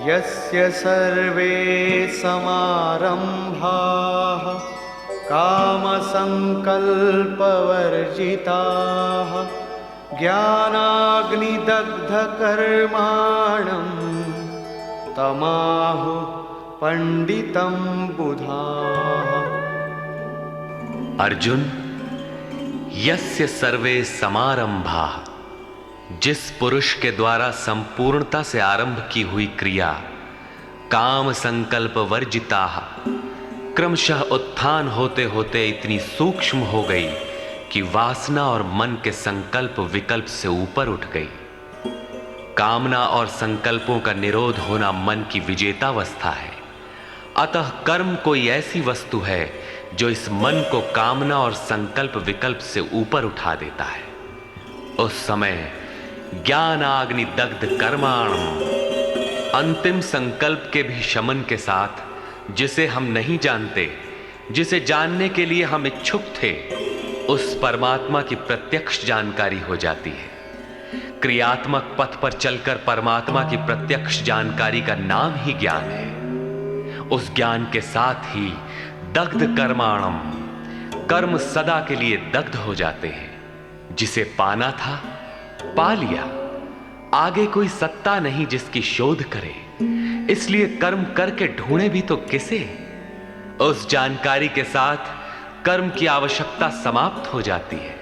यस्य सर्वे समारंभाः कामसंकल्पवर्जिताः ज्ञानाग्निदग्धकर्माणं तमाहुः पंडितं बुधाः। अर्जुन, यस्य सर्वे समारंभाः, जिस पुरुष के द्वारा संपूर्णता से आरंभ की हुई क्रिया काम संकल्प वर्जिताः क्रमशः उत्थान होते होते इतनी सूक्ष्म हो गई कि वासना और मन के संकल्प विकल्प से ऊपर उठ गई। कामना और संकल्पों का निरोध होना मन की विजेतावस्था है। अतः कर्म कोई ऐसी वस्तु है जो इस मन को कामना और संकल्प विकल्प से ऊपर उठा देता है। उस समय ज्ञानाग्नि दग्ध कर्माणम, अंतिम संकल्प के भी शमन के साथ, जिसे हम नहीं जानते, जिसे जानने के लिए हम इच्छुक थे, उस परमात्मा की प्रत्यक्ष जानकारी हो जाती है। क्रियात्मक पथ पर चलकर परमात्मा की प्रत्यक्ष जानकारी का नाम ही ज्ञान है। उस ज्ञान के साथ ही दग्ध कर्माणम, कर्म सदा के लिए दग्ध हो जाते हैं। जिसे पाना था पा लिया, आगे कोई सत्ता नहीं जिसकी शोध करे, इसलिए कर्म करके ढूंढे भी तो किसे। उस जानकारी के साथ कर्म की आवश्यकता समाप्त हो जाती है।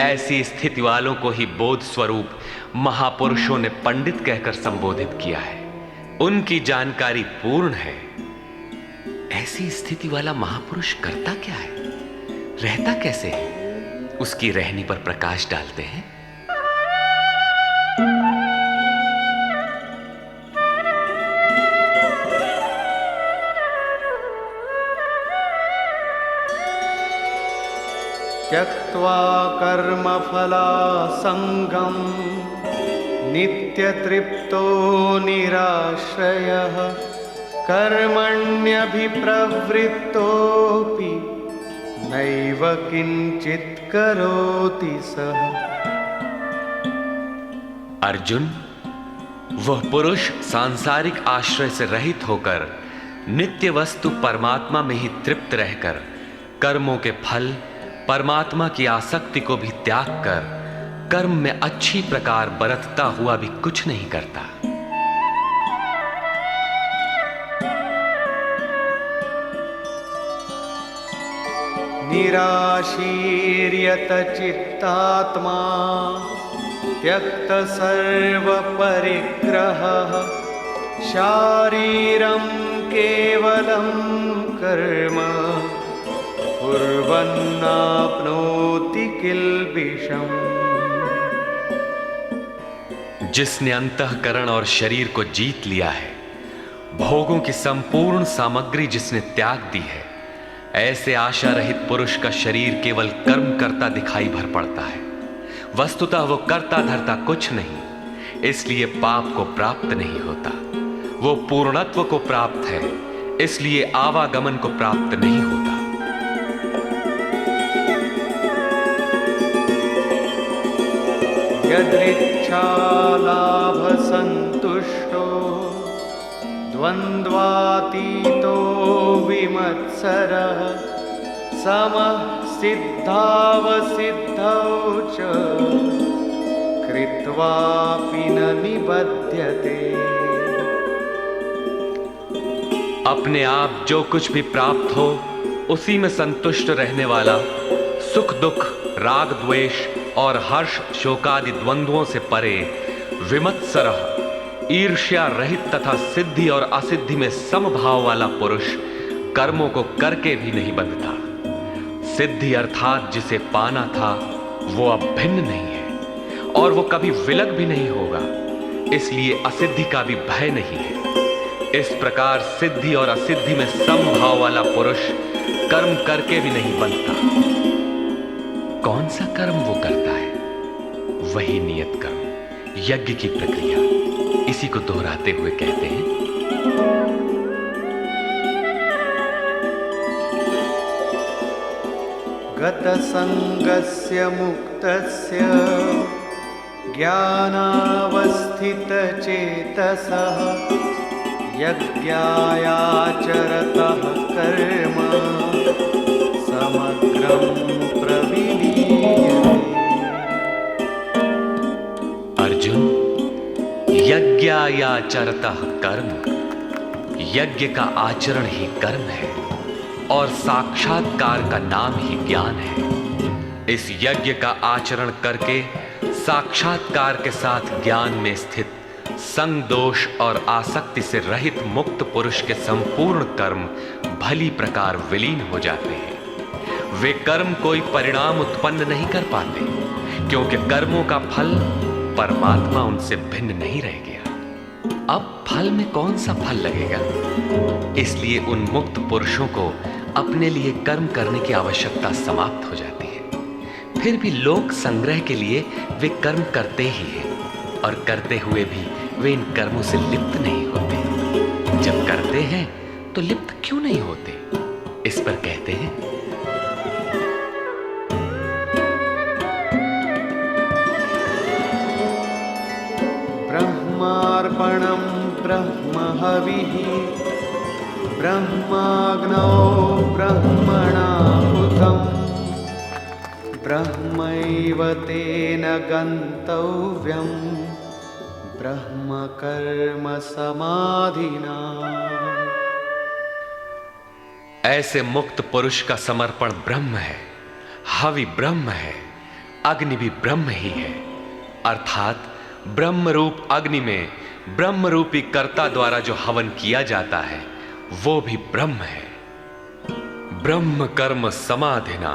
ऐसी स्थिति वालों को ही बोध स्वरूप महापुरुषों ने पंडित कहकर संबोधित किया है। उनकी जानकारी पूर्ण है। ऐसी स्थिति वाला महापुरुष करता क्या है, रहता कैसे है, उसकी रहनी पर प्रकाश डालते हैं। त्यक्त्वा कर्मफलासंगं नित्यतृप्तो निराश्रयः कर्मण्यभिप्रवृत्तोऽपि नैव किंचित् करोति सः। अर्जुन, वह पुरुष सांसारिक आश्रय से रहित होकर नित्य वस्तु परमात्मा में ही तृप्त रहकर कर्मों के फल परमात्मा की आसक्ति को भी त्याग कर कर्म में अच्छी प्रकार बरतता हुआ भी कुछ नहीं करता। निराशीर्यत चित्तात्मा त्यक्त सर्व परिग्रहः शारीरं केवलं कर्म कुर्वन्नाप्नोति किल्बिषम्। जिसने अंतःकरण और शरीर को जीत लिया है, भोगों की संपूर्ण सामग्री जिसने त्याग दी है, ऐसे आशा रहित पुरुष का शरीर केवल कर्म करता दिखाई भर पड़ता है। वस्तुतः वो करता धरता कुछ नहीं, इसलिए पाप को प्राप्त नहीं होता। वो पूर्णत्व को प्राप्त है, इसलिए आवागमन को प्राप्त नहीं होता। यदृच्छालाभ संतुष्टो द्वन्द्वातीतो विमत्सरः समः सिद्धावसिद्धौ च कृत्वापि न निबध्यते। अपने आप जो कुछ भी प्राप्त हो उसी में संतुष्ट रहने वाला, सुख दुख राग द्वेष और हर्ष शोकादि द्वंद्वों से परे, विमत्सरः ईर्ष्या रहित तथा सिद्धि और असिद्धि में समभाव वाला पुरुष कर्मों को करके भी नहीं बंधता। सिद्धि अर्थात जिसे पाना था वो अब भिन्न नहीं है और वो कभी विलग भी नहीं होगा, इसलिए असिद्धि का भी भय नहीं है। इस प्रकार सिद्धि और असिद्धि में समभाव वाला पुरुष कर्म करके भी नहीं बंधता। कौन सा कर्म वो करता है? वही नियत कर्म, यज्ञ की प्रक्रिया। इसी को दोहराते हुए कहते हैं, गतसंगस्य मुक्तस्य ज्ञानावस्थितचेतसः यज्ञायाचरतः कर्म समग्रं प्रविलीयते। अर्जुन, यज्ञायाचरतः कर्म, यज्ञ का आचरण ही कर्म है और साक्षात्कार का नाम ही ज्ञान है। इस यज्ञ का आचरण करके साक्षात्कार के साथ ज्ञान में स्थित संग दोष और आसक्ति से रहित मुक्त पुरुष के संपूर्ण कर्म भली प्रकार विलीन हो जाते हैं। वे कर्म कोई परिणाम उत्पन्न नहीं कर पाते, क्योंकि कर्मों का फल परमात्मा उनसे भिन्न नहीं रह गया। अब फल में कौन सा फल लगेगा? इसलिए उन मुक्त पुरुषों को अपने लिए कर्म करने की आवश्यकता समाप्त हो जाती है। फिर भी लोक संग्रह के लिए वे कर्म करते ही हैं, और करते हुए भी वे इन कर्मों से लिप्त नहीं होते। जब करते हैं तो लिप्त क्यों नहीं होते? इस पर कहते हैं, ब्रह्मार्पणं ब्रह्महविः ब्रह्माग्नौ ब्रह्मणाहुतं ब्रह्मैव तेन गन्तव्यं ब्रह्म कर्म समाधिना। ऐसे मुक्त पुरुष का समर्पण ब्रह्म है, हवि ब्रह्म है, अग्नि भी ब्रह्म ही है। अर्थात ब्रह्म रूप अग्नि में ब्रह्म रूपी कर्ता द्वारा जो हवन किया जाता है वो भी ब्रह्म है। ब्रह्म कर्म समाधिना,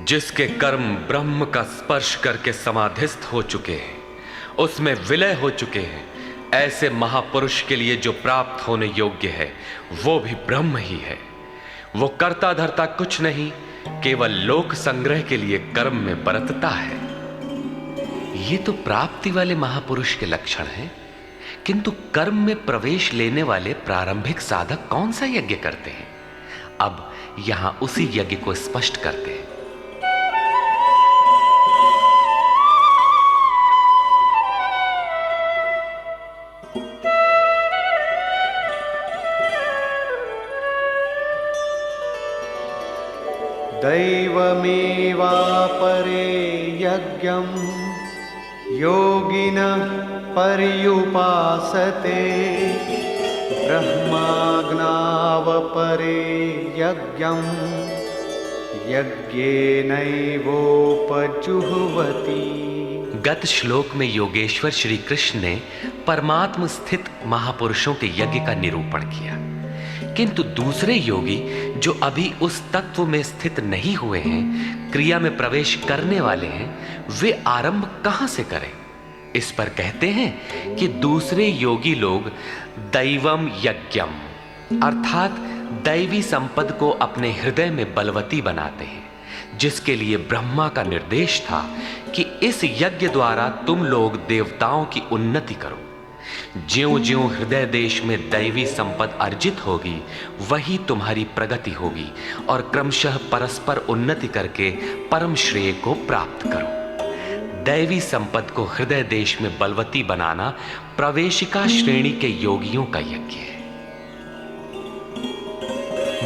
जिसके कर्म ब्रह्म का स्पर्श करके समाधिस्थ हो चुके हैं, उसमें विलय हो चुके हैं, ऐसे महापुरुष के लिए जो प्राप्त होने योग्य है वो भी ब्रह्म ही है। वो कर्ता धर्ता कुछ नहीं, केवल लोक संग्रह के लिए कर्म में बरतता है। ये तो प्राप्ति वाले महापुरुष के लक्षण हैं, किंतु कर्म में प्रवेश लेने वाले प्रारंभिक साधक कौन सा यज्ञ करते हैं? अब यहां उसी यज्ञ को स्पष्ट करते हैं। दैवमेवापरे यज्ञं योगिनः पर्युपासते ब्रह्माग्नावपरे यज्ञं यज्ञेनैवोपजुह्वति। गत श्लोक में योगेश्वर श्री कृष्ण ने परमात्म स्थित महापुरुषों के यज्ञ का निरूपण किया, किंतु दूसरे योगी जो अभी उस तत्व में स्थित नहीं हुए हैं, क्रिया में प्रवेश करने वाले हैं, वे आरंभ कहां से करें? इस पर कहते हैं कि दूसरे योगी लोग दैवम यज्ञम अर्थात दैवी संपद को अपने हृदय में बलवती बनाते हैं, जिसके लिए ब्रह्मा का निर्देश था कि इस यज्ञ द्वारा तुम लोग देवताओं की उन्नति करो। ज्यों-ज्यों हृदय देश में दैवी संपद अर्जित होगी, वही तुम्हारी प्रगति होगी और क्रमशः परस्पर उन्नति करके परम श्रेय को प्राप्त करो। दैवी संपद को हृदय देश में बलवती बनाना प्रवेशिका श्रेणी के योगियों का यज्ञ है।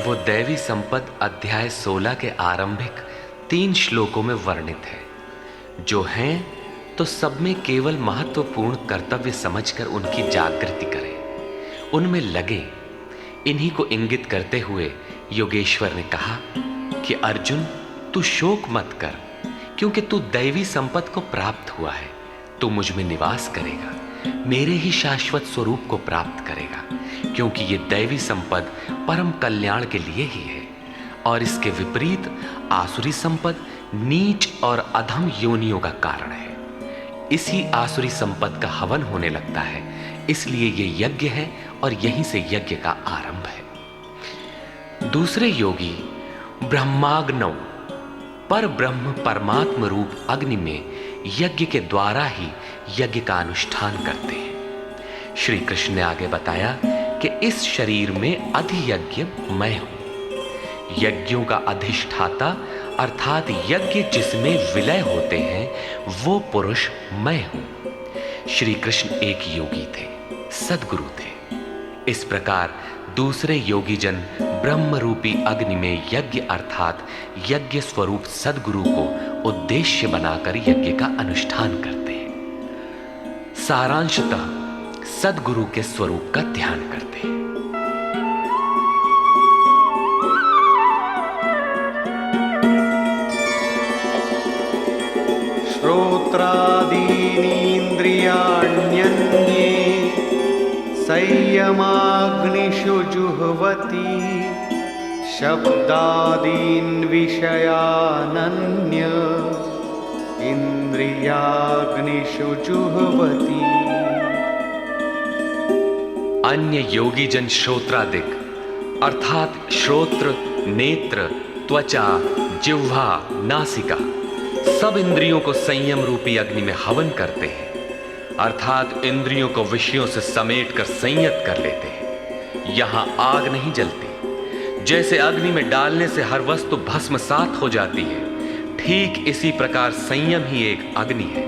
वो दैवी संपद अध्याय 16 के आरंभिक 3 श्लोकों में वर्णित है, जो हैं तो सब में केवल महत्वपूर्ण कर्तव्य समझकर उनकी जागृति करें, उनमें लगे। इन्हीं को इंगित करते हुए योगेश्वर ने कहा कि अर्जुन, तू शोक मत कर, क्योंकि तू दैवी संपद को प्राप्त हुआ है। तू मुझ में निवास करेगा, मेरे ही शाश्वत स्वरूप को प्राप्त करेगा, क्योंकि ये दैवी संपद परम कल्याण के लिए ही है। और इसके विपरीत आसुरी संपद नीच और अधम योनियों का कारण है। इसी आसुरी संपद का हवन होने लगता है, इसलिए ये यज्ञ है और यहीं से यज्ञ का आरंभ है। दूसरे योगी ब्रह्माग्नौ पर ब्रह्म परमात्म रूप अग्नि में यज्ञ के द्वारा ही यज्ञ का अनुष्ठान करते हैं। श्री कृष्ण ने आगे बताया कि इस शरीर में अधियज्ञ मैं हूं। यज्ञों का अधिष्ठाता अर्थात यज्ञ जिसमें विलय होते हैं, वो पुरुष मैं हूं। श्री कृष्ण एक योगी थे, सद्गुरु थे। इस प्रकार दूसरे योगीजन ब्रह्म रूपी अग्नि में यज्ञ अर्थात यज्ञ स्वरूप सद्गुरु को उद्देश्य बनाकर यज्ञ का अनुष्ठान करते हैं। सारांशतः सद्गुरु के स्वरूप का ध्यान करते हैं। श्रोत्रादीनीन्द्रियाण्यन्ये संयमाग्निषु जुह्वति शब्दादीन् विषयानन्य इन्द्रियाग्निषु जुह्वति। अन्य योगी जन श्रोत्रादिक अर्थात श्रोत्र, नेत्र, त्वचा, जिह्वा, नासिका सब इंद्रियों को संयम रूपी अग्नि में हवन करते हैं, अर्थात इंद्रियों को विषयों से समेटकर संयत कर लेते हैं। यहां आग नहीं जलती। जैसे अग्नि में डालने से हर वस्तु भस्मसात हो जाती है, ठीक इसी प्रकार संयम ही एक अग्नि है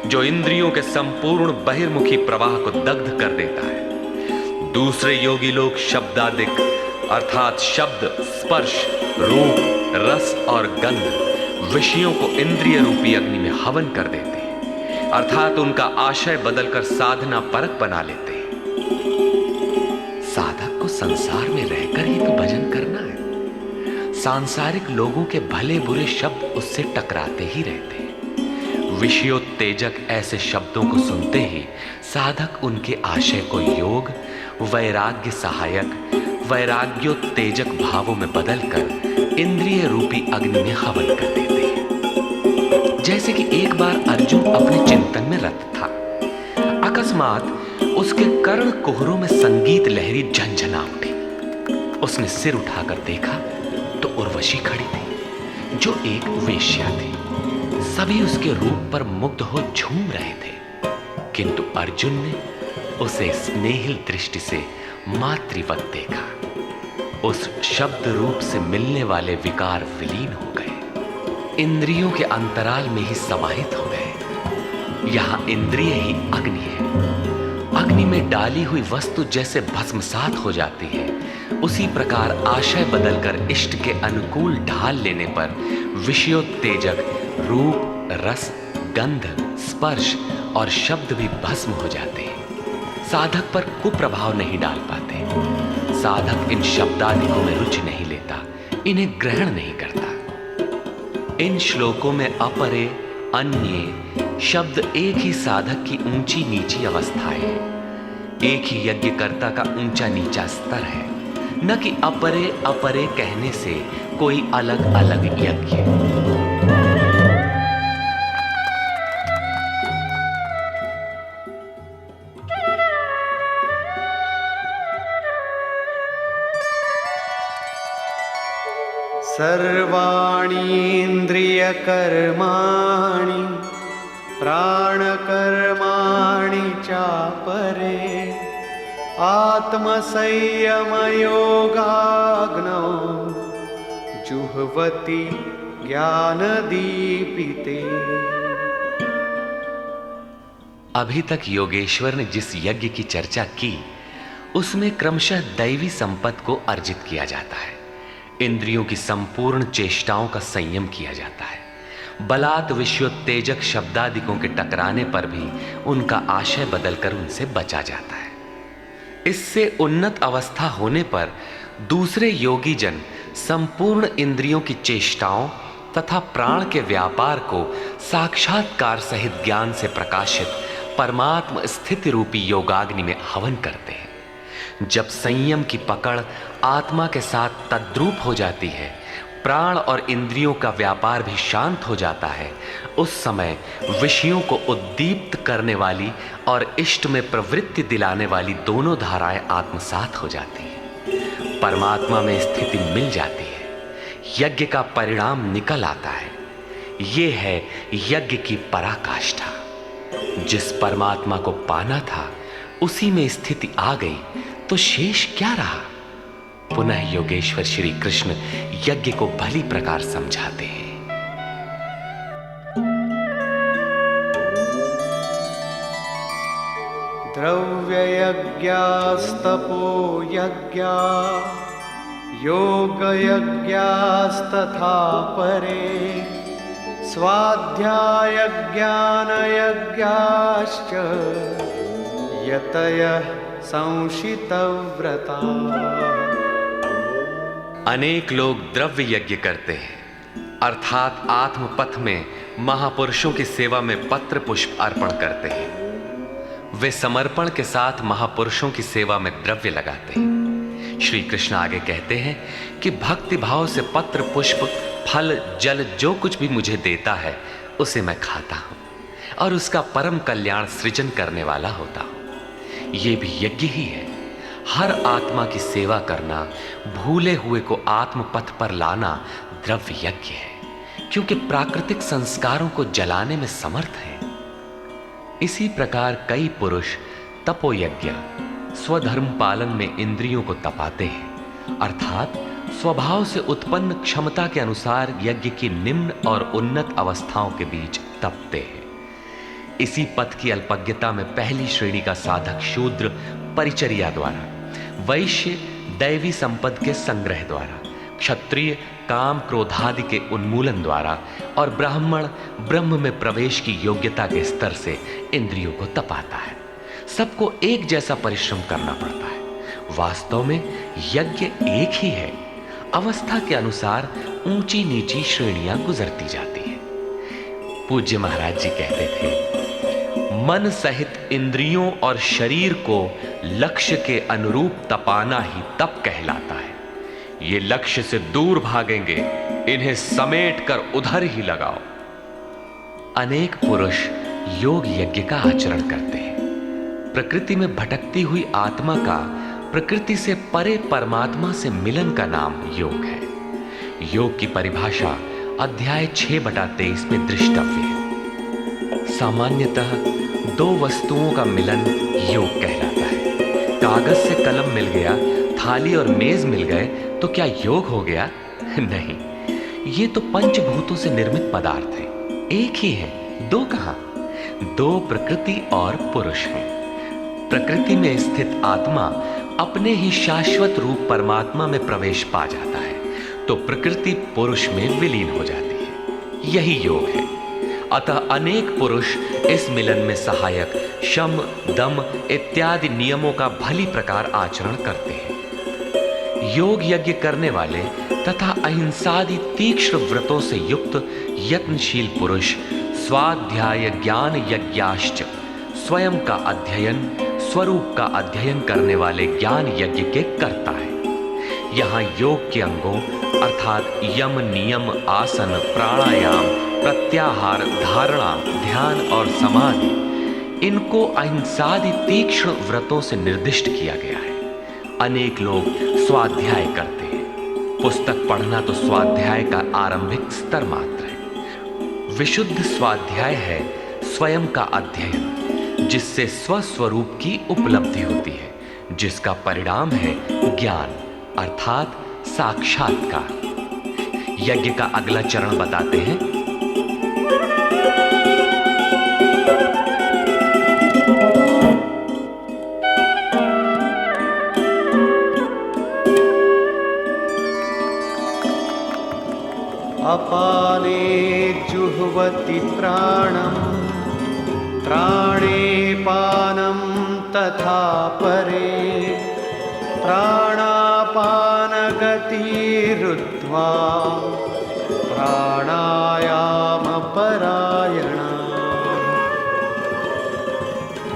जो इंद्रियों के संपूर्ण बहिर्मुखी प्रवाह को दग्ध कर देता है। दूसरे योगी लोग शब्दादिक अर्थात शब्द, स्पर्श, रूप, रस और गंध विषयों को इंद्रिय रूपी अग्नि में हवन कर देते हैं, अर्थात उनका आशय बदलकर साधना परक बना लेते हैं। साधक को संसार में रहकर ही तो भजन करना है। सांसारिक लोगों के भले बुरे शब्द उससे टकराते ही रहते हैं। विषयोत्तेजक ऐसे शब्दों को सुनते ही साधक उनके आशय को योग, वैराग्य सहायक, वैराग्योत्तेजक भावों में बदलकर इंद्रिय रूपी अग्नि में हवन कर देते हैं। जैसे कि एक बार अर्जुन अपने चिंतन में रत था, अकस्मात उसके कर्ण कुहरों में संगीत लहरी झंझना उठी। उसने सिर उठाकर देखा तो उर्वशी खड़ी थी, जो एक वेश्या थी। सभी उसके रूप पर मुग्ध हो झूम रहे थे, किंतु अर्जुन ने उसे स्नेहिल दृष्टि से मातृवत देखा। उस शब्द रूप से मिलने वाले विकार विलीन हो गए, इंद्रियों के अंतराल में ही समाहित हो गए। यहां इंद्रिय ही अग्नि है। अग्नि में डाली हुई वस्तु जैसे भस्मसात हो जाती है, उसी प्रकार आशय बदलकर इष्ट के अनुकूल ढाल लेने पर विषयोत्तेजक रूप, रस, गंध, स्पर्श और शब्द भी भस्म हो जाते हैं। साधक पर कुप्रभाव नहीं डाल पाते। साधक इन शब्दादिकों में रुचि नहीं लेता, इन्हें ग्रहण नहीं करता। इन श्लोकों में अपरे, अन्य शब्द एक ही साधक की ऊंची नीची अवस्थाएं हैं। एक ही यज्ञकर्ता का ऊंचा नीचा स्तर है, न कि अपरे अपरे कहने से कोई अलग अलग यज्ञ। सर्वाणीन्द्रियकर्माणि प्राणकर्माणि चापरे आत्मसंयमयोगाग्नौ जुह्वति ज्ञानदीपिते। अभी तक योगेश्वर ने जिस यज्ञ की चर्चा की, उसमें क्रमशः दैवी संपत्ति को अर्जित किया जाता है। इंद्रियों की संपूर्ण चेष्टाओं का संयम किया जाता है। बलात् विषयोत्तेजक शब्दादिकों के टकराने पर भी उनका आशय बदलकर उनसे बचा जाता है। इससे उन्नत अवस्था होने पर दूसरे योगी जन संपूर्ण इंद्रियों की चेष्टाओं तथा प्राण के व्यापार को साक्षात्कार सहित ज्ञान से प्रकाशित परमात्म स्थिति रूपी योगाग्नि में हवन करते हैं। जब संयम की पकड़ आत्मा के साथ तद्रूप हो जाती है, प्राण और इंद्रियों का व्यापार भी शांत हो जाता है, उस समय विषयों को उद्दीप्त करने वाली और इष्ट में प्रवृत्ति दिलाने वाली दोनों धाराएं आत्मसात हो जाती हैं। परमात्मा में स्थिति मिल जाती है, यज्ञ का परिणाम निकल आता है। ये है यज्ञ की पराकाष्ठा। जिस परमात्मा को पाना था उसी में स्थिति आ गई तो शेष क्या रहा। पुनः योगेश्वर श्री कृष्ण यज्ञ को भली प्रकार समझाते हैं। द्रव्ययज्ञानां यज्ञास्तपो यज्ञा योगयज्ञास्तथा परे स्वाध्यायज्ञानयज्ञाश्च यतयः संशितव्रता। अनेक लोग द्रव्य यज्ञ करते हैं, अर्थात आत्मपथ में महापुरुषों की सेवा में पत्र पुष्प अर्पण करते हैं। वे समर्पण के साथ महापुरुषों की सेवा में द्रव्य लगाते हैं। श्री कृष्ण आगे कहते हैं कि भक्ति भाव से पत्र पुष्प फल जल जो कुछ भी मुझे देता है उसे मैं खाता हूं और उसका परम कल्याण सृजन करने वाला होता हूं। ये भी यज्ञ ही है। हर आत्मा की सेवा करना, भूले हुए को आत्मपथ पर लाना द्रव्य यज्ञ है, क्योंकि प्राकृतिक संस्कारों को जलाने में समर्थ है। इसी प्रकार कई पुरुष तपोयज्ञ स्वधर्म पालन में इंद्रियों को तपाते हैं, अर्थात स्वभाव से उत्पन्न क्षमता के अनुसार यज्ञ की निम्न और उन्नत अवस्थाओं के बीच तपते हैं। इसी पथ की अल्पज्ञता में पहली श्रेणी का साधक शूद्र परिचर्या द्वारा, वैश्य दैवी संपद के संग्रह द्वारा, क्षत्रिय काम क्रोधादि के उन्मूलन द्वारा और ब्राह्मण ब्रह्म में प्रवेश की योग्यता के स्तर से इंद्रियों को तपाता है। सबको एक जैसा परिश्रम करना पड़ता है। वास्तव में यज्ञ एक ही है, अवस्था के अनुसार ऊंची नीची श्रेणियां गुजरती जाती हैं। पूज्य महाराज जी कहते थे, मन सहित इंद्रियों और शरीर को लक्ष्य के अनुरूप तपाना ही तप कहलाता है। ये लक्ष्य से दूर भागेंगे, इन्हें समेट कर उधर ही लगाओ। अनेक पुरुष योग यज्ञ का आचरण करते हैं। प्रकृति में भटकती हुई आत्मा का प्रकृति से परे परमात्मा से मिलन का नाम योग है। योग की परिभाषा अध्याय 6/23 में दृष्टव्य है। सामान्यतः दो वस्तुओं का मिलन योग कहलाता है। कागज से कलम मिल गया, थाली और मेज मिल गए तो क्या योग हो गया? नहीं, ये तो पंचभूतों से निर्मित पदार्थ हैं, एक ही है, दो कहां? दो प्रकृति और पुरुष हैं। प्रकृति में स्थित आत्मा अपने ही शाश्वत रूप परमात्मा में प्रवेश पा जाता है तो प्रकृति पुरुष में विलीन हो जाती है। यही योग है। अतः अनेक पुरुष इस मिलन में सहायक शम दम इत्यादि नियमों का भली प्रकार आचरण करते हैं। योग यज्ञ करने वाले तथा अहिंसादि तीक्ष्ण व्रतों से युक्त यत्नशील पुरुष स्वाध्याय ज्ञान यज्ञाश्च स्वयं का अध्ययन, स्वरूप का अध्ययन करने वाले ज्ञान यज्ञ के कर्ता है। यहाँ योग के अंगों अर्थात यम नियम आसन प्राणायाम प्रत्याहार धारणा ध्यान और समाधि, इनको अहिंसादि तीक्ष्ण व्रतों से निर्दिष्ट किया गया है। अनेक लोग स्वाध्याय करते हैं। पुस्तक पढ़ना तो स्वाध्याय का आरंभिक स्तर मात्र है। विशुद्ध स्वाध्याय है स्वयं का अध्ययन, जिससे स्वस्वरूप की उपलब्धि होती है, जिसका परिणाम है ज्ञान अर्थात साक्षात्कार। यज्ञ का अगला चरण बताते हैं। अपाने जुह्वति प्राणं प्राणे पानं तथा परे प्राणापानगतिरुद्ध्वा प्राणायामपरायणा।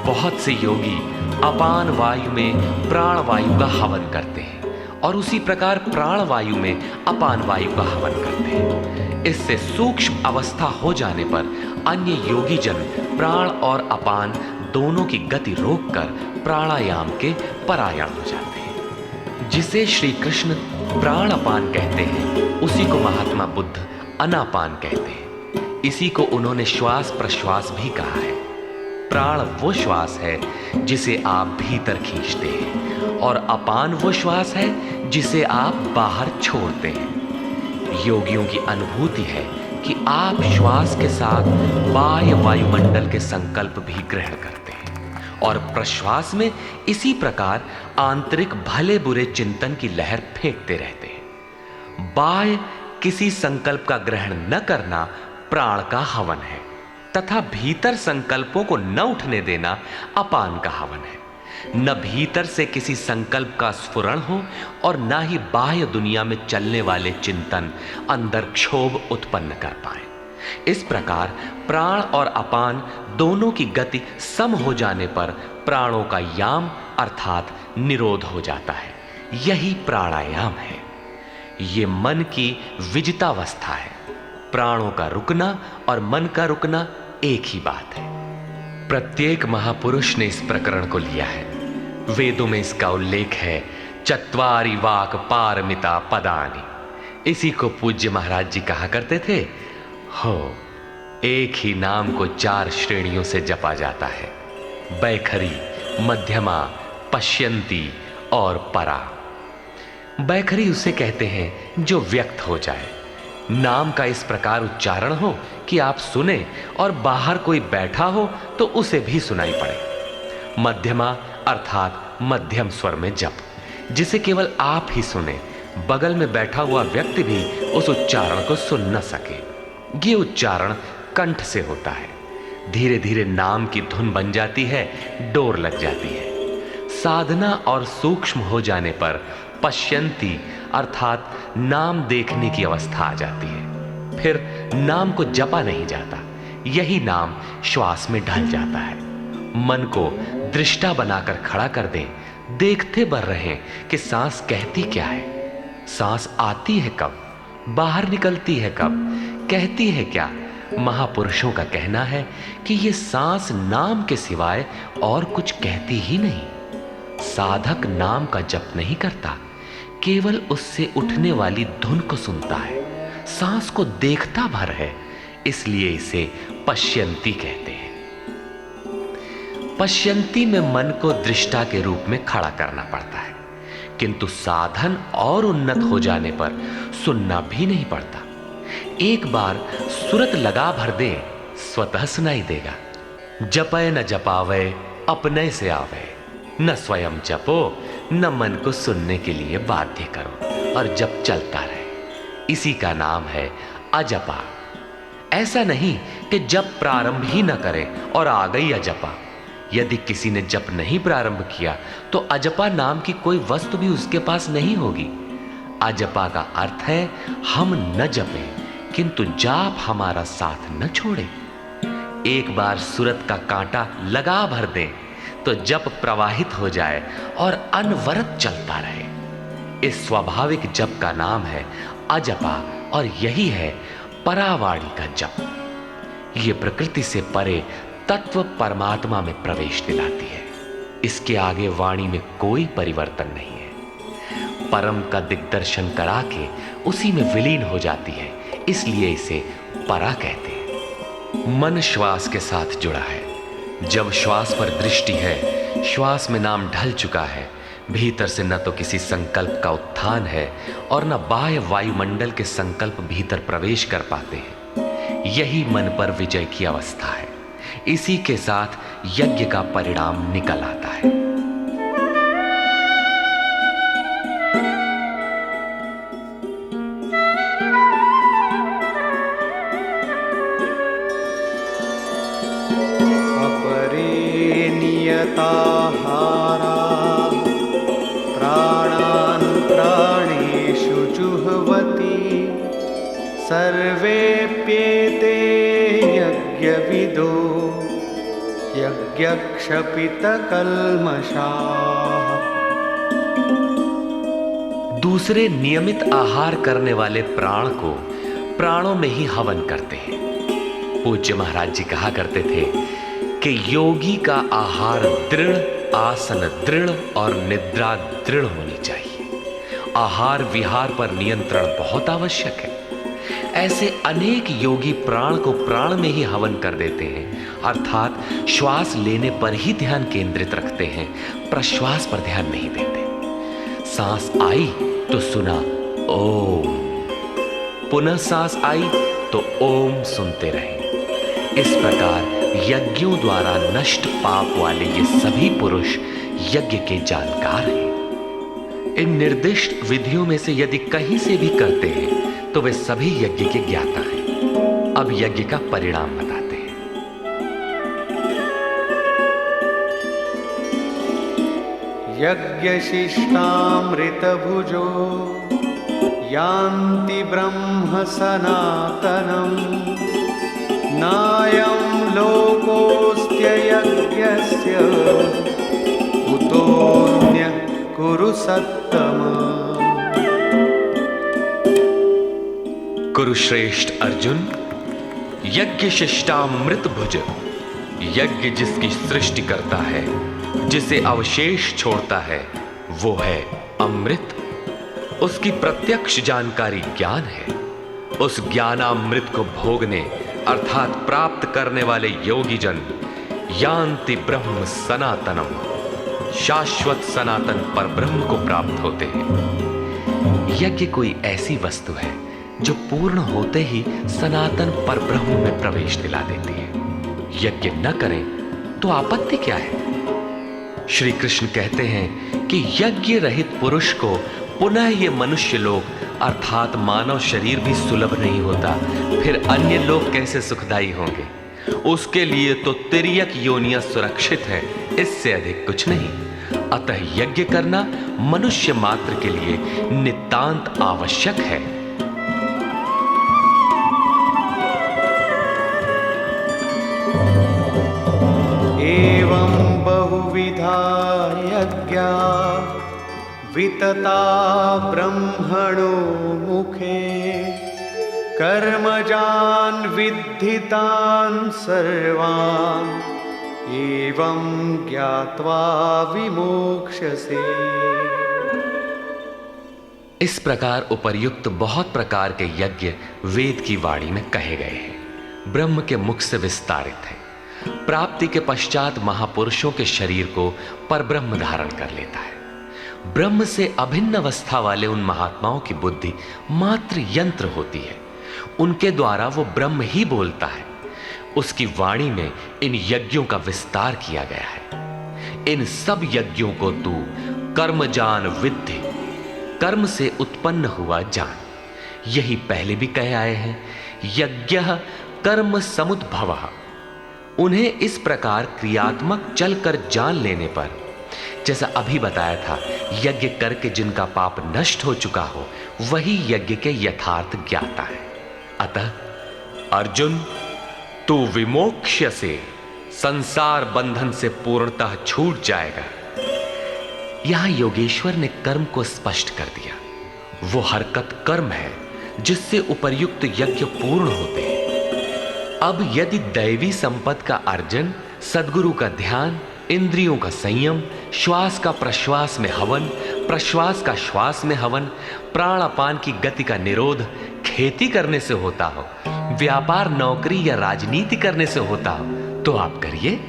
बहुत से योगी अपान वायु में प्राण वायु का हवन करते हैं और उसी प्रकार प्राण वायु में अपान वायु का हवन करते हैं। इससे सूक्ष्म अवस्था हो जाने पर अन्य योगी जन प्राण और अपान दोनों की गति रोककर प्राणायाम के परायण हो जाते हैं। जिसे श्री कृष्ण प्राण अपान कहते हैं, उसी को महात्मा बुद्ध अनापान कहते हैं। इसी को उन्होंने श्वास प्रश्वास भी कहा है। प्राण वो श्वास है जिसे आप भीतर खींचते हैं और अपान वो श्वास है जिसे आप बाहर छोड़ते हैं। योगियों की अनुभूति है कि आप श्वास के साथ बाह्य वायुमंडल के संकल्प भी ग्रहण करते हैं और प्रश्वास में इसी प्रकार आंतरिक भले बुरे चिंतन की लहर फेंकते रहते हैं। बाह्य किसी संकल्प का ग्रहण न करना प्राण का हवन है तथा भीतर संकल्पों को न उठने देना अपान का हवन है। न भीतर से किसी संकल्प का स्फुरण हो और न ही बाह्य दुनिया में चलने वाले चिंतन अंदर क्षोभ उत्पन्न कर पाए। इस प्रकार प्राण और अपान दोनों की गति सम हो जाने पर प्राणों का याम अर्थात निरोध हो जाता है। यही प्राणायाम है। ये मन की विजितावस्था है। प्राणों का रुकना और मन का रुकना एक ही बात है। प्रत्येक महापुरुष ने इस प्रकरण को लिया है। वेदों में इसका उल्लेख है, चत्वारि वाक पारमिता पदानि। इसी को पूज्य महाराज जी कहा करते थे। हो, एक ही नाम को 4 श्रेणियों से जपा जाता है, बैखरी, मध्यमा, पश्यंती और परा। बैखरी उसे कहते हैं जो व्यक्त हो जाए, नाम का इस प्रकार उच्चारण हो कि आप सुने और बाहर कोई बैठा हो तो उसे भी सुनाई पड़े। मध्यमा अर्थात मध्यम स्वर में जप, जिसे केवल आप ही सुने, बगल में बैठा हुआ व्यक्ति भी उस उच्चारण को सुन न सके। ये उच्चारण कंठ से होता है। धीरे धीरे नाम की धुन बन जाती है, डोर लग जाती है। साधना और सूक्ष्म हो जाने पर पश्यंती अर्थात नाम देखने की अवस्था आ जाती है। फिर नाम को जपा नहीं जाता, यही नाम श्वास में ढल जाता है। मन को दृष्टा बनाकर खड़ा कर दें, देखते बर रहें कि सांस कहती क्या है, सांस आती है कब, बाहर निकलती है कब, कहती है क्या। महापुरुषों का कहना है कि ये सांस नाम के सिवाय और कुछ कहती ही नहीं। साधक नाम का जप नहीं करता, केवल उससे उठने वाली धुन को सुनता है, सांस को देखता भर है, इसलिए इसे पश्यंती कहते हैं। पश्यंती में मन को दृष्टा के रूप में खड़ा करना पड़ता है, किंतु साधन और उन्नत हो जाने पर सुनना भी नहीं पड़ता। एक बार सुरत लगा भर दे, स्वतः सुनाई देगा। जपय न जपावे अपने से आवे, न स्वयं जपो न मन को सुनने के लिए बाध्य करो, और जप चलता रहे। इसी का नाम है अजपा। ऐसा नहीं कि जप प्रारंभ ही न करें और आ गई अजपा। यदि किसी ने जप नहीं प्रारंभ किया तो अजपा नाम की कोई वस्तु भी उसके पास नहीं होगी। अजपा का अर्थ है हम न जपें किंतु जाप हमारा साथ न छोड़े। एक बार सूरत का कांटा लगा भर दें तो जप प्रवाहित हो जाए और अनवरत चलता रहे। इस स्वाभाविक जप का नाम है अजपा, और यही है परावाणी का जप। ये प्रकृति से परे तत्व परमात्मा में प्रवेश दिलाती है। इसके आगे वाणी में कोई परिवर्तन नहीं है। परम का दिग्दर्शन करा के उसी में विलीन हो जाती है, इसलिए इसे परा कहते हैं। मन श्वास के साथ जुड़ा है। जब श्वास पर दृष्टि है, श्वास में नाम ढल चुका है, भीतर से न तो किसी संकल्प का उत्थान है और न बाह्य वायुमंडल के संकल्प भीतर प्रवेश कर पाते हैं। यही मन पर विजय की अवस्था है। इसी के साथ यज्ञ का परिणाम निकल आता है। अपरे नियताहारा प्राणान् प्राणेषु जुह्वति सर्वेप्येते यज्ञविदो यज्ञक्षपितकल्मषाः। दूसरे नियमित आहार करने वाले प्राण को प्राणों में ही हवन करते हैं। पूज्य महाराज जी कहा करते थे कि योगी का आहार दृढ़, आसन दृढ़ और निद्रा दृढ़ होनी चाहिए। आहार विहार पर नियंत्रण बहुत आवश्यक है। ऐसे अनेक योगी प्राण को प्राण में ही हवन कर देते हैं, अर्थात श्वास लेने पर ही ध्यान केंद्रित रखते हैं, प्रश्वास पर ध्यान नहीं देते। सांस आई तो सुना ओम, पुनः सांस आई तो ओम सुनते रहे। इस प्रकार यज्ञों द्वारा नष्ट पाप वाले ये सभी पुरुष यज्ञ के जानकार हैं। इन निर्दिष्ट विधियों में से यदि कहीं से भी करते हैं तो वे सभी यज्ञ के ज्ञाता हैं। अब यज्ञ का परिणाम बताते हैं। यज्ञशिष्टामृतभुजो यान्ति ब्रह्म सनातनम् नायं लोकोऽस्त्ययज्ञस्य कुतोऽन्यः कुरु सत्तमा। कुरुश्रेष्ठ अर्जुन, यज्ञ शिष्टामृत भुज, यज्ञ जिसकी सृष्टि करता है, जिसे अवशेष छोड़ता है, वो है अमृत। उसकी प्रत्यक्ष जानकारी ज्ञान है। उस ज्ञानामृत को भोगने अर्थात प्राप्त करने वाले योगी जन यान्ति ब्रह्म सनातनम, शाश्वत सनातन पर ब्रह्म को प्राप्त होते हैं। यज्ञ कोई ऐसी वस्तु है जो पूर्ण होते ही सनातन पर ब्रह्म में प्रवेश दिला देती है। यज्ञ न करें तो आपत्ति क्या है? श्री कृष्ण कहते हैं कि यज्ञ रहित पुरुष को पुनः ये मनुष्य लोक अर्थात मानव शरीर भी सुलभ नहीं होता, फिर अन्य लोग कैसे सुखदायी होंगे? उसके लिए तो तिर्यक योनियां सुरक्षित है, इससे अधिक कुछ नहीं। अतः यज्ञ करना मनुष्य मात्र के लिए नितांत आवश्यक है। एवं बहुविधा यज्ञा वितता ब्रह्मणो मुखे कर्मजान् विद्धितान् सर्वान् एवं ज्ञात्वा विमोक्ष्यसे। इस प्रकार उपर्युक्त बहुत प्रकार के यज्ञ वेद की वाणी में कहे गए हैं, ब्रह्म के मुख से विस्तारित है। प्राप्ति के पश्चात महापुरुषों के शरीर को परब्रह्म धारण कर लेता है। ब्रह्म से अभिन्न अवस्था वाले उन महात्माओं की बुद्धि मात्र यंत्र होती है, उनके द्वारा वो ब्रह्म ही बोलता है। उसकी वाणी में इन यज्ञों का विस्तार किया गया है। इन सब यज्ञों को तू कर्मजान विद्धि, कर्म से उत्पन्न हुआ जान। यही पहले भी कहे आए हैं, यज्ञः कर्म समुद्भवः। उन्हें इस प्रकार क्रियात्मक चलकर जान लेने पर, जैसा अभी बताया था, यज्ञ करके जिनका पाप नष्ट हो चुका हो वही यज्ञ के यथार्थ ज्ञाता है। अतः अर्जुन, तू विमोक्ष्य से संसार बंधन से पूर्णतः छूट जाएगा। यहां योगेश्वर ने कर्म को स्पष्ट कर दिया। वो हरकत कर्म है जिससे उपर्युक्त यज्ञ पूर्ण होते हैं। अब यदि दैवी संपत्ति का अर्जन, सद्गुरु का ध्यान, इंद्रियों का संयम, श्वास का प्रश्वास में हवन, प्रश्वास का श्वास में हवन, प्राण अपान की गति का निरोध खेती करने से होता हो, व्यापार नौकरी या राजनीति करने से होता हो, तो आप करिए।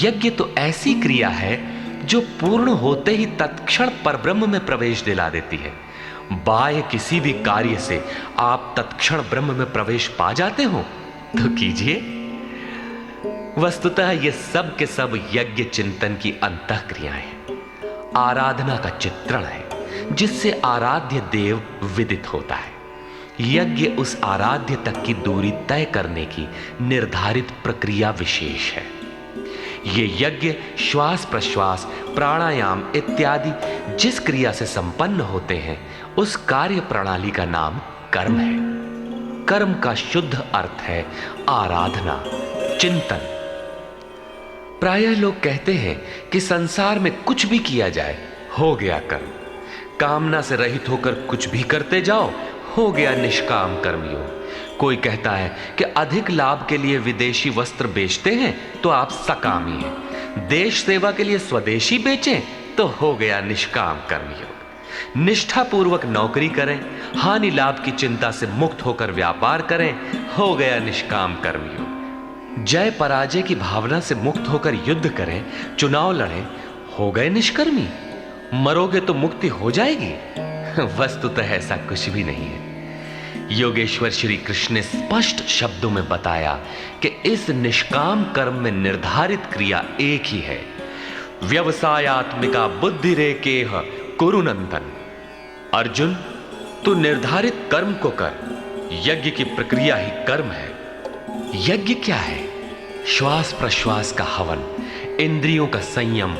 यज्ञ तो ऐसी क्रिया है जो पूर्ण होते ही तत्क्षण परब्रह्म में प्रवेश दिला देती है। बाह्य किसी भी कार्य से आप तत्क्षण ब्रह्म में प्रवेश पा जाते हो तो कीजिए। वस्तुतः ये सब के सब यज्ञ चिंतन की अंतःक्रियाएं हैं, आराधना का चित्रण है जिससे आराध्य देव विदित होता है। यज्ञ उस आराध्य तक की दूरी तय करने की निर्धारित प्रक्रिया विशेष है। ये यज्ञ श्वास प्रश्वास, प्राणायाम इत्यादि जिस क्रिया से संपन्न होते हैं उस कार्य प्रणाली का नाम कर्म है। कर्म का शुद्ध अर्थ है आराधना, चिंतन। प्रायः लोग कहते हैं कि संसार में कुछ भी किया जाए हो गया कर्म, कामना से रहित होकर कुछ भी करते जाओ हो गया निष्काम कर्मयोग। कोई कहता है कि अधिक लाभ के लिए विदेशी वस्त्र बेचते हैं तो आप सकामी हैं, देश सेवा के लिए स्वदेशी बेचें तो हो गया निष्काम कर्मयोग। निष्ठापूर्वक नौकरी करें, हानि लाभ की चिंता से मुक्त होकर व्यापार करें, हो गया निष्काम कर्मयोग। जय पराजय की भावना से मुक्त होकर युद्ध करें, चुनाव लड़ें, हो गए निष्कर्मी। मरोगे तो मुक्ति हो जाएगी। वस्तुतः ऐसा कुछ भी नहीं है। योगेश्वर श्री कृष्ण ने स्पष्ट शब्दों में बताया कि इस निष्काम कर्म में निर्धारित क्रिया एक ही है। व्यवसायात्मिका बुद्धिरेकेह कुरु नंदन। अर्जुन, तू निर्धारित कर्म को कर। यज्ञ की प्रक्रिया ही कर्म है। यज्ञ क्या है? श्वास प्रश्वास का हवन, इंद्रियों का संयम,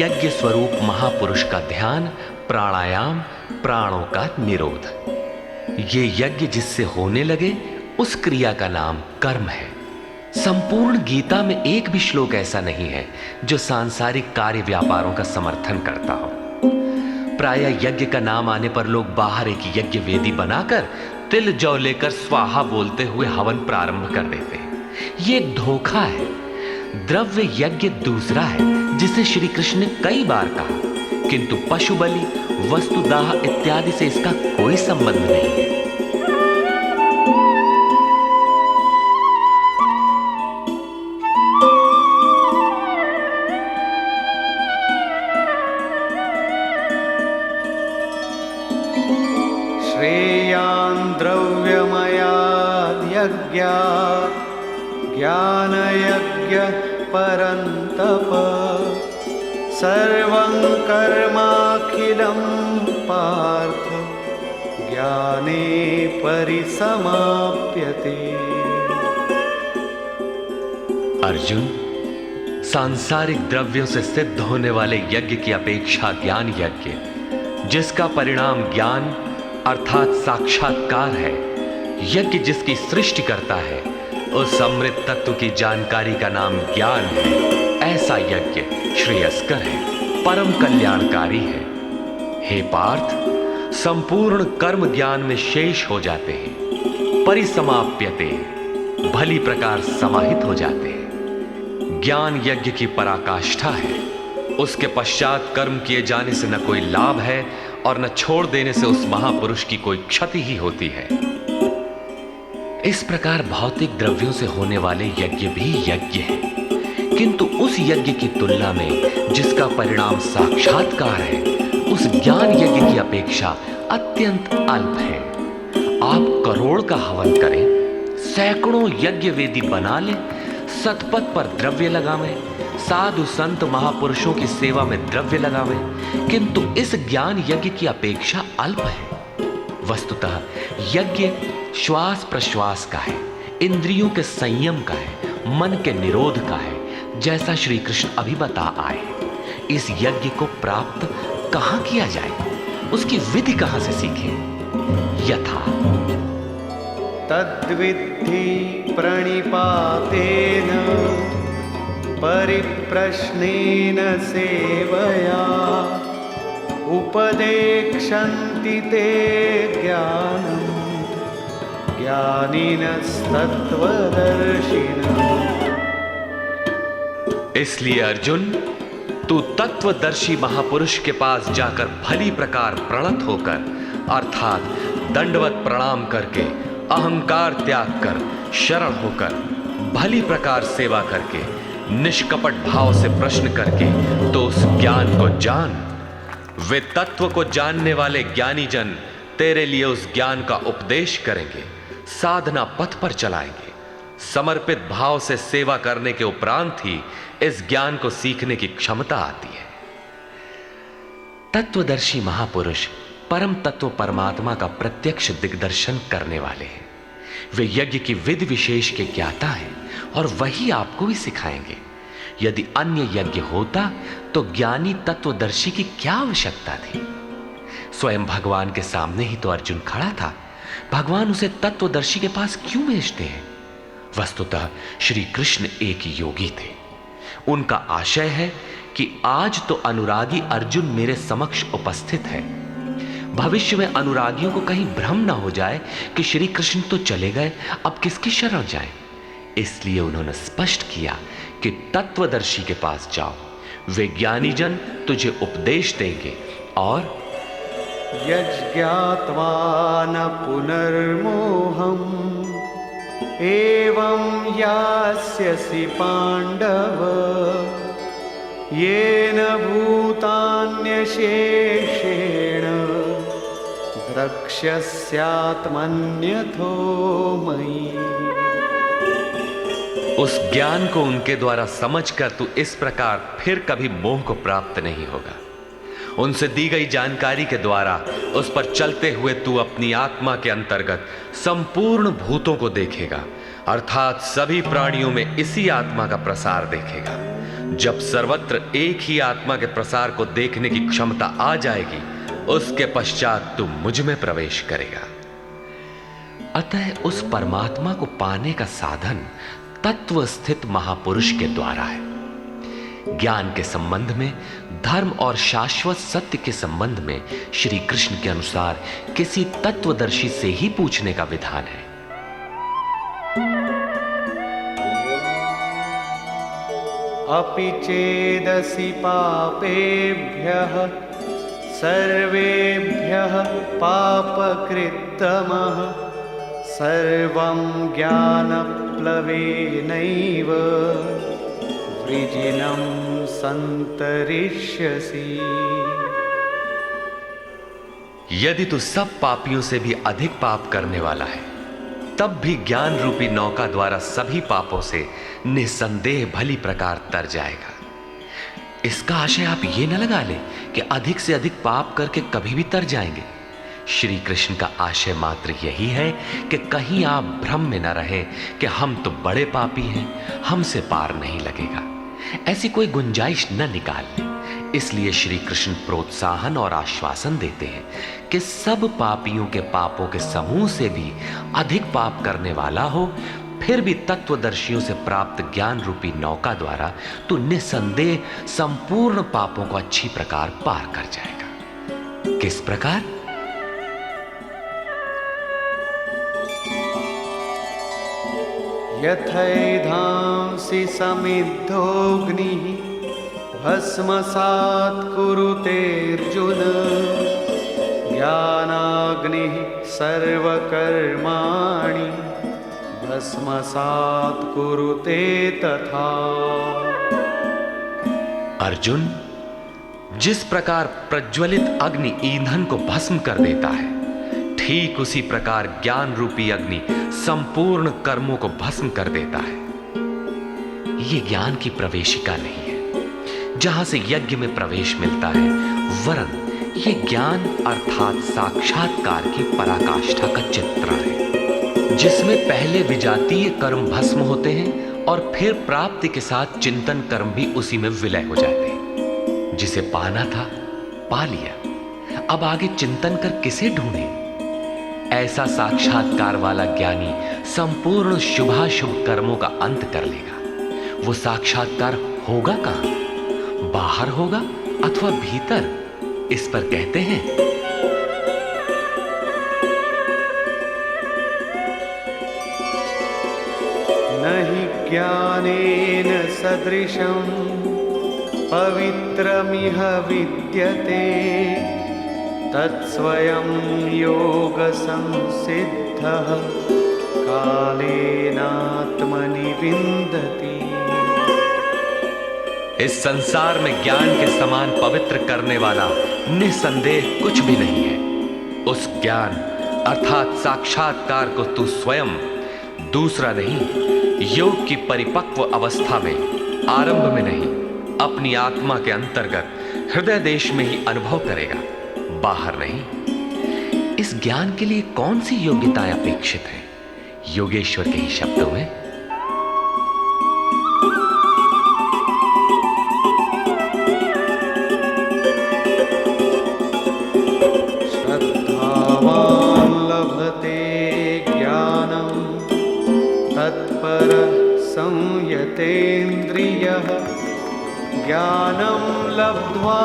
यज्ञ स्वरूप महापुरुष का ध्यान, प्राणायाम, प्राणों का निरोध। ये यज्ञ जिससे होने लगे उस क्रिया का नाम कर्म है। संपूर्ण गीता में एक भी श्लोक ऐसा नहीं है जो सांसारिक कार्य व्यापारों का समर्थन करता हो। प्रायः यज्ञ का नाम आने पर लोग बाहर एक यज्ञ वेदी बनाकर तिल जौ लेकर स्वाहा बोलते हुए हवन प्रारंभ कर देते हैं। ये एक धोखा है। द्रव्य यज्ञ दूसरा है जिसे श्री कृष्ण ने कई बार कहा, किंतु पशु बलि, वस्तुदाह इत्यादि से इसका कोई संबंध नहीं है। श्रेयान् द्रव्यमयाद् यज्ञात् ज्ञानयज्ञः परन्तप सर्वं कर्माखिलं पार्थ ज्ञाने परिसमाप्यते। अर्जुन, सांसारिक द्रव्यों से सिद्ध होने वाले यज्ञ की अपेक्षा ज्ञान यज्ञ, जिसका परिणाम ज्ञान अर्थात साक्षात्कार है, यज्ञ जिसकी सृष्टि करता है, उस अमृत तत्व की जानकारी का नाम ज्ञान है। ऐसा यज्ञ श्रेयस्कर है, परम कल्याणकारी है। हे पार्थ, संपूर्ण कर्म ज्ञान में शेष हो जाते हैं, परिसमाप्यते, भली प्रकार समाहित हो जाते हैं। ज्ञान यज्ञ की पराकाष्ठा है। उसके पश्चात कर्म किए जाने से न कोई लाभ है और न छोड़ देने से उस महापुरुष की कोई क्षति ही होती है। इस प्रकार भौतिक द्रव्यों से होने वाले यज्ञ भी यज्ञ है, किंतु उस यज्ञ की तुलना में जिसका परिणाम साक्षात्कार है, उस ज्ञान यज्ञ की अपेक्षा अत्यंत अल्प है। आप करोड़ का हवन करें, सैकड़ों यज्ञ वेदी बना लें, सतपथ पर द्रव्य लगावें, साधु संत महापुरुषों की सेवा में द्रव्य लगावें, किंतु इस ज्ञान यज्ञ की अपेक्षा अल्प है। वस्तुतः यज्ञ श्वास प्रश्वास का है, इंद्रियों के संयम का है, मन के निरोध का है, जैसा श्री कृष्ण अभी बता आए। इस यज्ञ को प्राप्त कहां किया जाए, उसकी विधि कहां से सीखें? यथा तद्विद्धि प्रणिपातेन परिप्रश्नेन सेवया उपदेक्षन्ति ते ज्ञानं ज्ञानिनस्तत्त्वदर्शिनः। इसलिए अर्जुन, तू तत्वदर्शी महापुरुष के पास जाकर भली प्रकार प्रणत होकर, अर्थात दंडवत प्रणाम करके, अहंकार त्याग कर, शरण होकर, भली प्रकार सेवा करके, निष्कपट भाव से प्रश्न करके तो उस ज्ञान को जान। वे तत्व को जानने वाले ज्ञानी जन तेरे लिए उस ज्ञान का उपदेश करेंगे, साधना पथ पर चलाएंगे। समर्पित भाव से सेवा करने के उपरांत ही इस ज्ञान को सीखने की क्षमता आती है। तत्वदर्शी महापुरुष परम तत्व परमात्मा का प्रत्यक्ष दिग्दर्शन करने वाले हैं। वे यज्ञ की विधि विशेष के ज्ञाता हैं और वही आपको भी सिखाएंगे। यदि अन्य यज्ञ होता तो ज्ञानी तत्वदर्शी की क्या आवश्यकता थी? स्वयं भगवान के सामने ही तो अर्जुन खड़ा था। भगवान उसे तत्वदर्शी के पास क्यों भेजते हैं? वस्तुतः श्री कृष्ण एक योगी थे। उनका आशय है कि आज तो अनुरागी अर्जुन मेरे समक्ष उपस्थित है, भविष्य में अनुरागियों को कहीं भ्रम ना हो जाए कि श्री कृष्ण तो चले गए, अब किसकी शरण जाए। इसलिए उन्होंने स्पष्ट किया कि तत्वदर्शी के पास जाओ, वे ज्ञानी जन तुझे उपदेश देंगे और यज्ञात्वा न पुनर्मोहम् एवं यास्यसि पाण्डव येन भूतान्यशेषेण द्रक्ष्यस्यात्मन्यथो मयि। उस ज्ञान को उनके द्वारा समझकर तू इस प्रकार फिर कभी मोह को प्राप्त नहीं होगा। उनसे दी गई जानकारी के द्वारा उस पर चलते हुए तू अपनी आत्मा के अंतर्गत संपूर्ण भूतों को देखेगा, अर्थात सभी प्राणियों में इसी आत्मा का प्रसार देखेगा। जब सर्वत्र एक ही आत्मा के प्रसार को देखने की क्षमता आ जाएगी, उसके पश्चात तू मुझ में प्रवेश करेगा। अतः उस परमात्मा को पाने का साधन तत्व स्थित महापुरुष के द्वारा है। ज्ञान के संबंध में, धर्म और शाश्वत सत्य के संबंध में श्री कृष्ण के अनुसार किसी तत्वदर्शी से ही पूछने का विधान है। अपि चेदसि पापेभ्यः सर्वेभ्यः पापकृत्तमः सर्वं ज्ञानप्लवेनैव वृजिनं संतरिष्यसि। यदि तू सब पापियों से भी अधिक पाप करने वाला है, तब भी ज्ञान रूपी नौका द्वारा सभी पापों से निसंदेह भली प्रकार तर जाएगा। इसका आशय आप ये न लगा ले कि अधिक से अधिक पाप करके कभी भी तर जाएंगे। श्री कृष्ण का आशय मात्र यही है कि कहीं आप भ्रम में न रहे कि हम तो बड़े पापी हैं, हमसे पार नहीं लगेगा। ऐसी कोई गुंजाइश न निकाल ले। इसलिए श्री कृष्ण प्रोत्साहन और आश्वासन देते हैं कि सब पापियों के पापों के समूह से भी अधिक पाप करने वाला हो, फिर भी तत्वदर्शियों से प्राप्त ज्ञान रूपी नौका द्वारा तू निसंदेह संपूर्ण पापों को अच्छी प्रकार पार कर जाएगा। किस प्रकार? यथैधांसि समिद्धोऽग्निः भस्मसात् कुरुतेऽर्जुन ज्ञानाग्निः सर्वकर्माणि भस्मसात् कुरुते तथा। अर्जुन, जिस प्रकार प्रज्वलित अग्नि ईंधन को भस्म कर देता है, ठीक उसी प्रकार ज्ञान रूपी अग्नि संपूर्ण कर्मों को भस्म कर देता है। यह ज्ञान की प्रवेशिका नहीं है जहां से यज्ञ में प्रवेश मिलता है, वरन यह ज्ञान अर्थात साक्षात्कार की पराकाष्ठा का चित्रण है, जिसमें पहले विजातीय कर्म भस्म होते हैं और फिर प्राप्ति के साथ चिंतन कर्म भी उसी में विलय हो जाते हैं। जिसे पाना था पा लिया, अब आगे चिंतन कर किसे ढूंढे? ऐसा साक्षात्कार वाला ज्ञानी संपूर्ण शुभाशुभ कर्मों का अंत कर लेगा। वो साक्षात्कार होगा कहां? बाहर होगा अथवा भीतर? इस पर कहते हैं, नहि ज्ञानेन सदृशं पवित्रमिह विद्यते तत्स्वयं योग संसिद्धः कालेनात्मनि विन्दति। इस संसार में ज्ञान के समान पवित्र करने वाला निसंदेह कुछ भी नहीं है। उस ज्ञान अर्थात साक्षात्कार को तू स्वयं, दूसरा नहीं, योग की परिपक्व अवस्था में, आरंभ में नहीं, अपनी आत्मा के अंतर्गत हृदय देश में ही अनुभव करेगा, बाहर नहीं। इस ज्ञान के लिए कौन सी योग्यताएं अपेक्षित है? योगेश्वर के ही शब्दों में, श्रद्धावान् लभते ज्ञानं तत्परः संयतेन्द्रियः ज्ञानं लब्ध्वा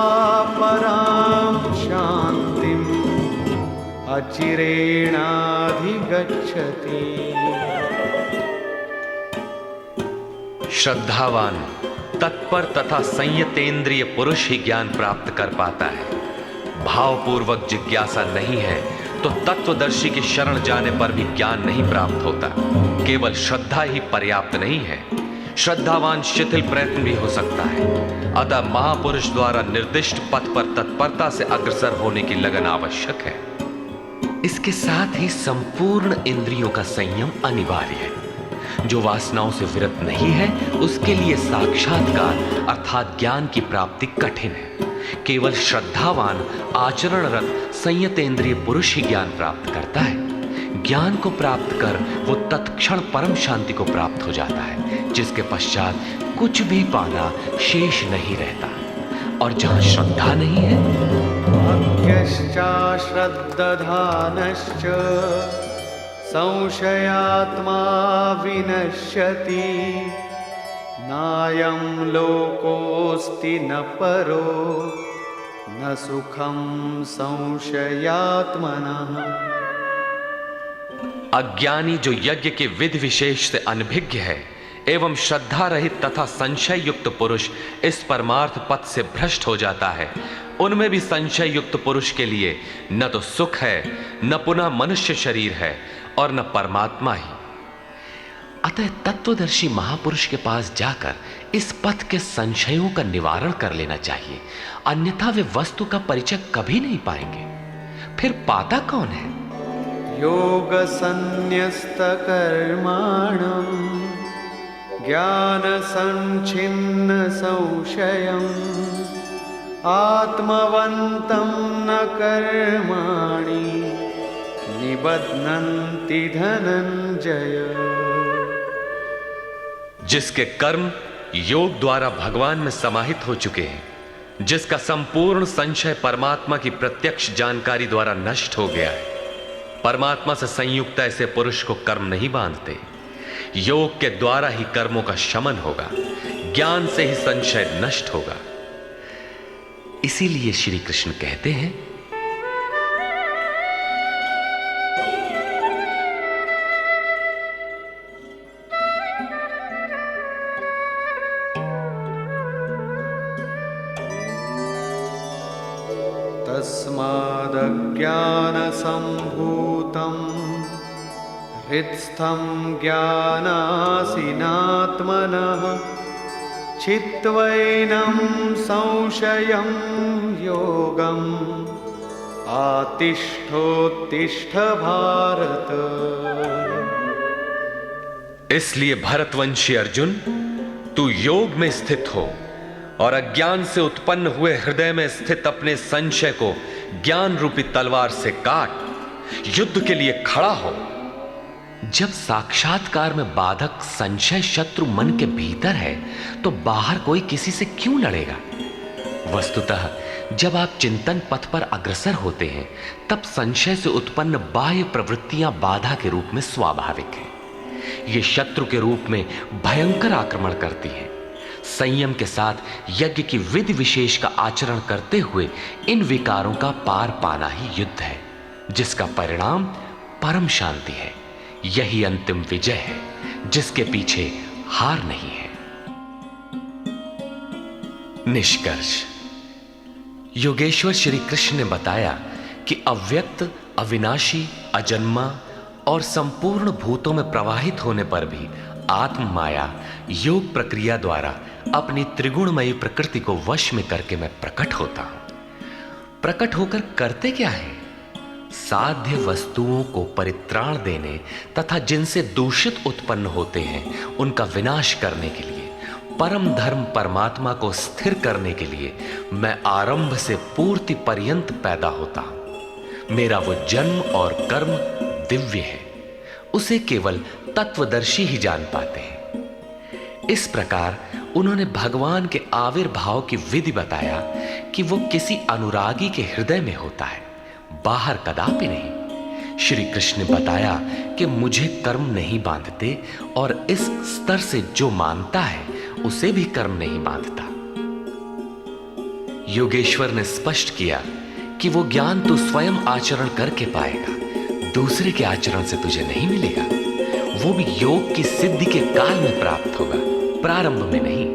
परां शान्तिम् अचिरेणाधिगच्छति। श्रद्धावान, तत्पर तथा संयतेंद्रिय पुरुष ही ज्ञान प्राप्त कर पाता है। भावपूर्वक जिज्ञासा नहीं है तो तत्वदर्शी की शरण जाने पर भी ज्ञान नहीं प्राप्त होता। केवल श्रद्धा ही पर्याप्त नहीं है, श्रद्धावान शिथिल प्रयत्न भी हो सकता है। अतः महापुरुष द्वारा निर्दिष्ट पथ पर तत्परता से अग्रसर होने की लगन आवश्यक है। इसके साथ ही संपूर्ण इंद्रियों का संयम अनिवार्य है। जो वासनाओं से विरत नहीं है उसके लिए साक्षात्कार अर्थात ज्ञान की प्राप्ति कठिन है। केवल श्रद्धावान आचरणरत संयतेंद्रिय पुरुष ही ज्ञान प्राप्त करता है। ज्ञान को प्राप्त कर वो तत्क्षण परम शांति को प्राप्त हो जाता है, जिसके पश्चात कुछ भी पाना शेष नहीं रहता। और जहां श्रद्धा नहीं है, अज्ञश्चा श्रद्धानश्च संशयात्मा विनश्यति नायं लोकोऽस्ति न परो न सुखं संशयात्मनः। अज्ञानी जो यज्ञ के विधि विशेष से अनभिज्ञ है एवं श्रद्धा रहित तथा संशय युक्त पुरुष इस परमार्थ पथ से भ्रष्ट हो जाता है। उनमें भी संशय युक्त पुरुष के लिए न तो सुख है, न पुनः मनुष्य शरीर है और न परमात्मा ही। अतः तत्वदर्शी महापुरुष के पास जाकर इस पथ के संशयों का निवारण कर लेना चाहिए, अन्यथा वे वस्तु का परिचय कभी नहीं पाएंगे। फिर पाता कौन है? योग संन्यस्त कर्माणं ज्ञान संचिन्न संशयम् आत्मवन्तं न कर्माणि निबध्नन्ति धनंजय। जिसके कर्म योग द्वारा भगवान में समाहित हो चुके हैं, जिसका संपूर्ण संशय परमात्मा की प्रत्यक्ष जानकारी द्वारा नष्ट हो गया है। परमात्मा से संयुक्त ऐसे पुरुष को कर्म नहीं बांधते। योग के द्वारा ही कर्मों का शमन होगा, ज्ञान से ही संशय नष्ट होगा। इसीलिए श्री कृष्ण कहते हैं, तस्मादज्ञान संभूतं हृत्स्थं ज्ञानासीनात्मनः चित्वैनं संशयं योगम् आतिष्ठोत्तिष्ठ भारत। इसलिए भरतवंशी अर्जुन, तू योग में स्थित हो और अज्ञान से उत्पन्न हुए हृदय में स्थित अपने संशय को ज्ञान रूपी तलवार से काट युद्ध के लिए खड़ा हो। जब साक्षात्कार में बाधक संशय शत्रु मन के भीतर है तो बाहर कोई किसी से क्यों लड़ेगा? वस्तुतः जब आप चिंतन पथ पर अग्रसर होते हैं तब संशय से उत्पन्न बाह्य प्रवृत्तियां बाधा के रूप में स्वाभाविक हैं। ये शत्रु के रूप में भयंकर आक्रमण करती हैं। संयम के साथ यज्ञ की विधि विशेष का आचरण करते हुए इन विकारों का पार पाना ही युद्ध है, जिसका परिणाम परम शांति है। यही अंतिम विजय है, जिसके पीछे हार नहीं है। निष्कर्ष, योगेश्वर श्री कृष्ण ने बताया कि अव्यक्त, अविनाशी, अजन्मा और संपूर्ण भूतों में प्रवाहित होने पर भी आत्म माया योग प्रक्रिया द्वारा अपनी त्रिगुणमयी प्रकृति को वश में करके मैं प्रकट होता हूं। प्रकट होकर करते क्या है? साध्य वस्तुओं को परित्राण देने तथा जिनसे दूषित उत्पन्न होते हैं उनका विनाश करने के लिए, परम धर्म परमात्मा को स्थिर करने के लिए मैं आरंभ से पूर्ति पर्यंत पैदा होता हूं। मेरा वो जन्म और कर्म दिव्य है, उसे केवल तत्वदर्शी ही जान पाते हैं। इस प्रकार उन्होंने भगवान के आविर्भाव की विधि बताया कि वो किसी अनुरागी के हृदय में होता है, बाहर कदापि नहीं। श्री कृष्ण ने बताया कि मुझे कर्म नहीं बांधते और इस स्तर से जो मानता है उसे भी कर्म नहीं बांधता। योगेश्वर ने स्पष्ट किया कि वो ज्ञान तू स्वयं आचरण करके पाएगा, दूसरे के आचरण से तुझे नहीं मिलेगा। वो भी योग की सिद्धि के काल में प्राप्त होगा, प्रारंभ में नहीं।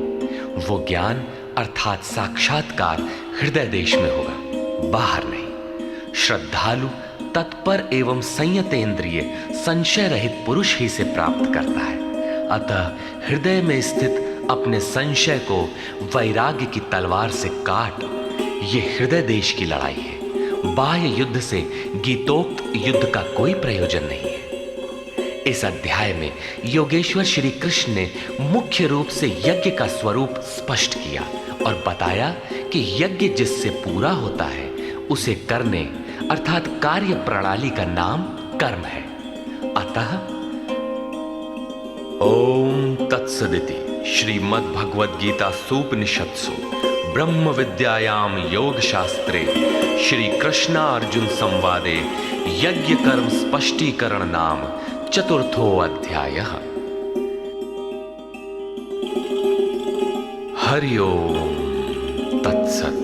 वो ज्ञान अर्थात साक्षात्कार हृदय देश में होगा, बाहर नहीं। श्रद्धालु, तत्पर एवं संयतेंद्रिय, संशय रहित पुरुष ही से प्राप्त करता है। अतः हृदय में स्थित अपने संशय को वैराग्य की तलवार से काट। ये हृदय देश की लड़ाई है, बाह्य युद्ध से गीतोक्त युद्ध का कोई प्रयोजन नहीं है। इस अध्याय में योगेश्वर श्री कृष्ण ने मुख्य रूप से यज्ञ का स्वरूप स्पष्ट किया और बताया कि यज्ञ जिससे पूरा होता है उसे करने अर्थात कार्य प्रणाली का नाम कर्म है। अतः ओम तत्सदिति श्रीमद् भगवद गीता सूपनिषत्सु ब्रह्म विद्यायाम योग शास्त्रे श्री कृष्णा अर्जुन संवादे यज्ञ कर्म स्पष्टीकरण नाम चतुर्थो अध्यायः। हरि ओम तत्सत्।